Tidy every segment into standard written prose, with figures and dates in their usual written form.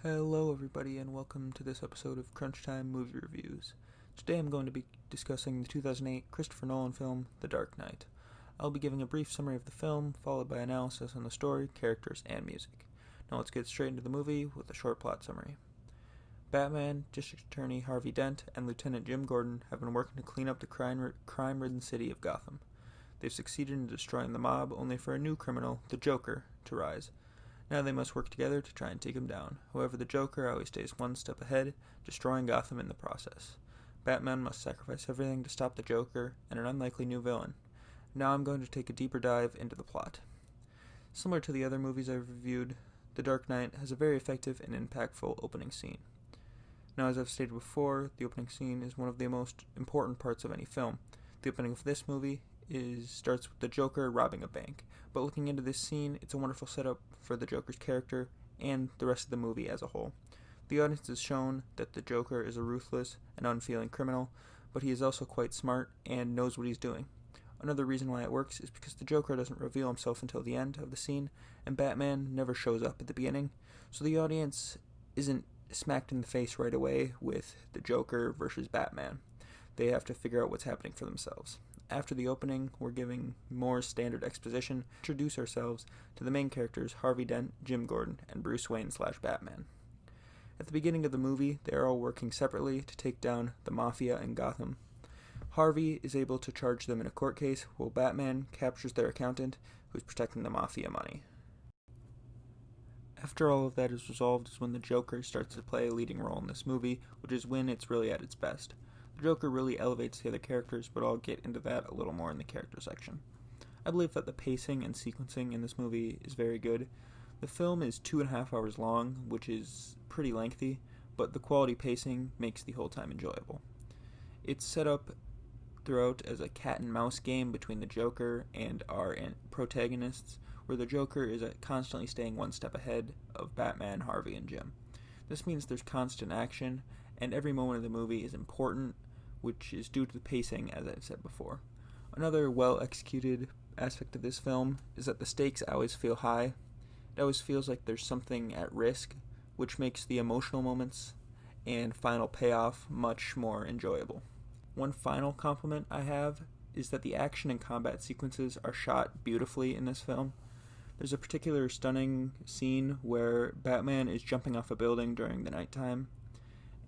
Hello, everybody, and welcome to this episode of Crunch Time Movie Reviews. Today I'm going to be discussing the 2008 Christopher Nolan film, The Dark Knight. I'll be giving a brief summary of the film, followed by analysis on the story, characters, and music. Now let's get straight into the movie with a short plot summary. Batman, District Attorney Harvey Dent, and Lieutenant Jim Gordon have been working to clean up the crime-ridden city of Gotham. They've succeeded in destroying the mob, only for a new criminal, the Joker, to rise. Now they must work together to try and take him down. However, the Joker always stays one step ahead, destroying Gotham in the process. Batman must sacrifice everything to stop the Joker and an unlikely new villain. Now I'm going to take a deeper dive into the plot. Similar to the other movies I've reviewed, The Dark Knight has a very effective and impactful opening scene. Now, as I've stated before, the opening scene is one of the most important parts of any film. The opening of this movie starts with the Joker robbing a bank. But looking into this scene, it's a wonderful setup for the Joker's character and the rest of the movie as a whole. The audience is shown that the Joker is a ruthless and unfeeling criminal, but he is also quite smart and knows what he's doing. Another reason why it works is because the Joker doesn't reveal himself until the end of the scene, and Batman never shows up at the beginning, so the audience isn't smacked in the face right away with the Joker versus Batman. They have to figure out what's happening for themselves. After the opening, we're giving more standard exposition to introduce ourselves to the main characters Harvey Dent, Jim Gordon, and Bruce Wayne/Batman. At the beginning of the movie, they are all working separately to take down the Mafia in Gotham. Harvey is able to charge them in a court case, while Batman captures their accountant, who's protecting the Mafia money. After all of that is resolved is when the Joker starts to play a leading role in this movie, which is when it's really at its best. The Joker really elevates the other characters, but I'll get into that a little more in the character section. I believe that the pacing and sequencing in this movie is very good. The film is 2.5 hours long, which is pretty lengthy, but the quality pacing makes the whole time enjoyable. It's set up throughout as a cat and mouse game between the Joker and our protagonists, where the Joker is constantly staying one step ahead of Batman, Harvey, and Jim. This means there's constant action, and every moment of the movie is important, which is due to the pacing, as I've said before. Another well-executed aspect of this film is that the stakes always feel high. It always feels like there's something at risk, which makes the emotional moments and final payoff much more enjoyable. One final compliment I have is that the action and combat sequences are shot beautifully in this film. There's a particular stunning scene where Batman is jumping off a building during the nighttime,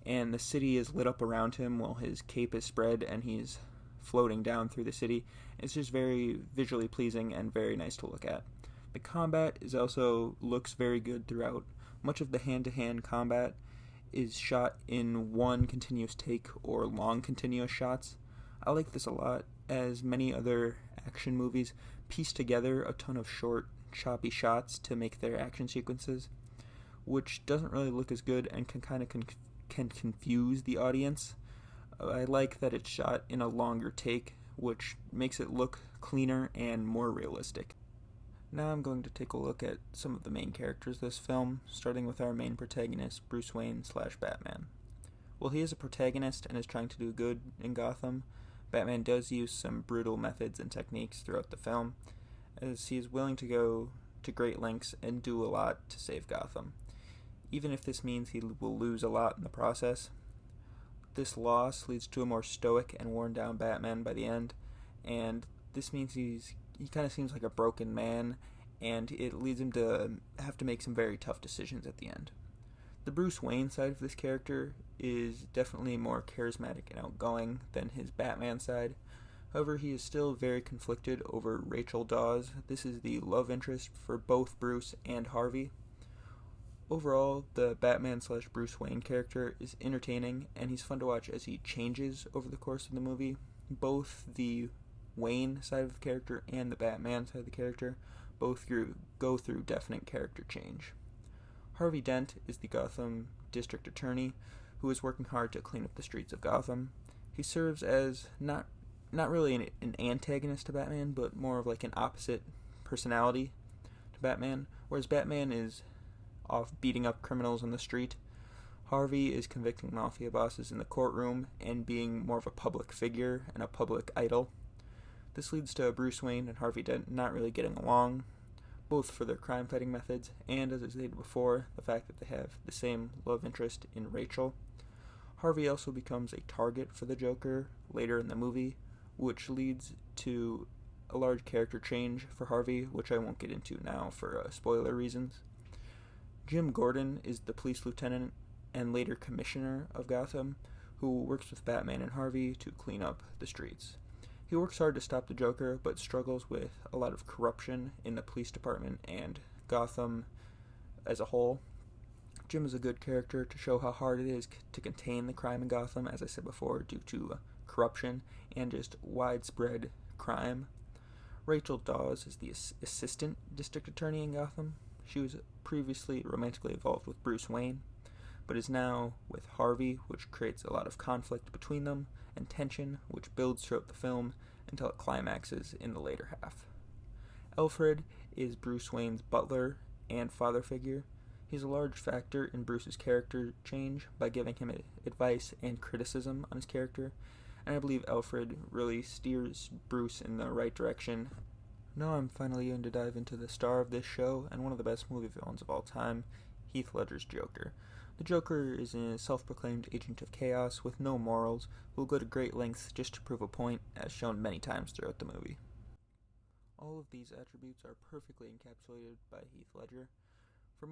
and the city is lit up around him while his cape is spread and he's floating down through the city. It's just very visually pleasing and very nice to look at. The combat looks very good throughout. Much of the hand-to-hand combat is shot in one continuous take or long continuous shots. I like this a lot, as many other action movies piece together a ton of short, choppy shots to make their action sequences, which doesn't really look as good and can kind of can confuse the audience. I like that it's shot in a longer take, which makes it look cleaner and more realistic. Now I'm going to take a look at some of the main characters of this film, starting with our main protagonist, Bruce Wayne/Batman. While he is a protagonist and is trying to do good in Gotham, Batman does use some brutal methods and techniques throughout the film, as he is willing to go to great lengths and do a lot to save Gotham, even if this means he will lose a lot in the process. This loss leads to a more stoic and worn-down Batman by the end, and this means he kind of seems like a broken man, and it leads him to have to make some very tough decisions at the end. The Bruce Wayne side of this character is definitely more charismatic and outgoing than his Batman side. However, he is still very conflicted over Rachel Dawes. This is the love interest for both Bruce and Harvey. Overall, the Batman/Bruce Wayne character is entertaining, and he's fun to watch as he changes over the course of the movie. Both the Wayne side of the character and the Batman side of the character both go through definite character change. Harvey Dent is the Gotham District Attorney who is working hard to clean up the streets of Gotham. He serves as not really an antagonist to Batman, but more of like an opposite personality to Batman, whereas Batman is off beating up criminals on the street. Harvey is convicting mafia bosses in the courtroom and being more of a public figure and a public idol. This leads to Bruce Wayne and Harvey Dent not really getting along, both for their crime-fighting methods and, as I stated before, the fact that they have the same love interest in Rachel. Harvey also becomes a target for the Joker later in the movie, which leads to a large character change for Harvey, which I won't get into now for spoiler reasons. Jim Gordon is the police lieutenant and later commissioner of Gotham, who works with Batman and Harvey to clean up the streets. He works hard to stop the Joker, but struggles with a lot of corruption in the police department and Gotham as a whole. Jim is a good character to show how hard it is to contain the crime in Gotham, as I said before, due to corruption and just widespread crime. Rachel Dawes is the assistant district attorney in Gotham. She was previously romantically involved with Bruce Wayne, but is now with Harvey, which creates a lot of conflict between them and tension, which builds throughout the film until it climaxes in the later half. Alfred is Bruce Wayne's butler and father figure. He's a large factor in Bruce's character change by giving him advice and criticism on his character, and I believe Alfred really steers Bruce in the right direction. Now I'm finally going to dive into the star of this show and one of the best movie villains of all time, Heath Ledger's Joker. The Joker is a self-proclaimed agent of chaos with no morals who will go to great lengths just to prove a point, as shown many times throughout the movie. All of these attributes are perfectly encapsulated by Heath Ledger. For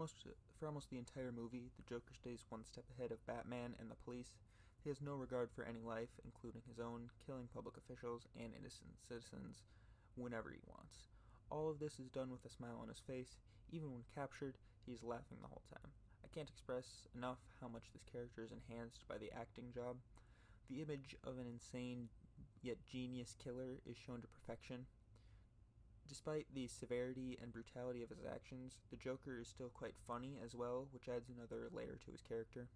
almost the entire movie, the Joker stays one step ahead of Batman and the police. He has no regard for any life, including his own, killing public officials and innocent citizens whenever he wants. All of this is done with a smile on his face. Even when captured, he is laughing the whole time. I can't express enough how much this character is enhanced by the acting job. The image of an insane yet genius killer is shown to perfection. Despite the severity and brutality of his actions, the Joker is still quite funny as well, which adds another layer to his character.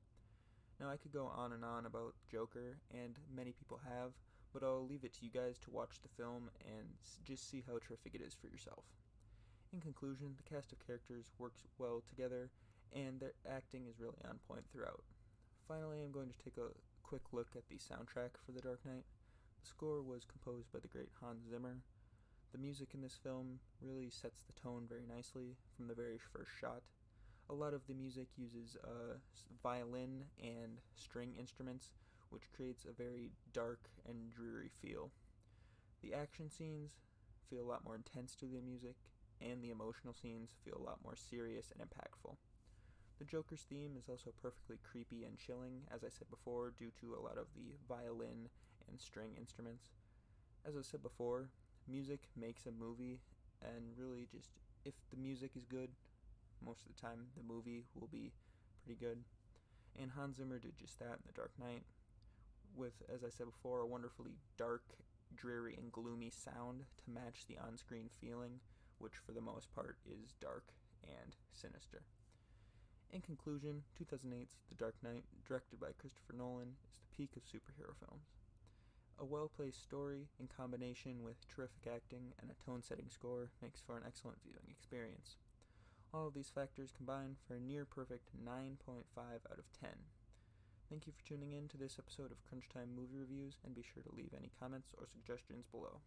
Now I could go on and on about Joker, and many people have, but I'll leave it to you guys to watch the film and just see how terrific it is for yourself. In conclusion, the cast of characters works well together, and their acting is really on point throughout. Finally, I'm going to take a quick look at the soundtrack for The Dark Knight. The score was composed by the great Hans Zimmer. The music in this film really sets the tone very nicely from the very first shot. A lot of the music uses violin and string instruments, which creates a very dark and dreary feel. The action scenes feel a lot more intense to the music, and the emotional scenes feel a lot more serious and impactful. The Joker's theme is also perfectly creepy and chilling, as I said before, due to a lot of the violin and string instruments. As I said before, music makes a movie, and really just, if the music is good, most of the time the movie will be pretty good. And Hans Zimmer did just that in The Dark Knight, with, as I said before, a wonderfully dark, dreary, and gloomy sound to match the on-screen feeling, which for the most part is dark and sinister. In conclusion, 2008's The Dark Knight, directed by Christopher Nolan, is the peak of superhero films. A well-placed story in combination with terrific acting and a tone-setting score makes for an excellent viewing experience. All of these factors combine for a near-perfect 9.5 out of 10. Thank you for tuning in to this episode of Crunch Time Movie Reviews, and be sure to leave any comments or suggestions below.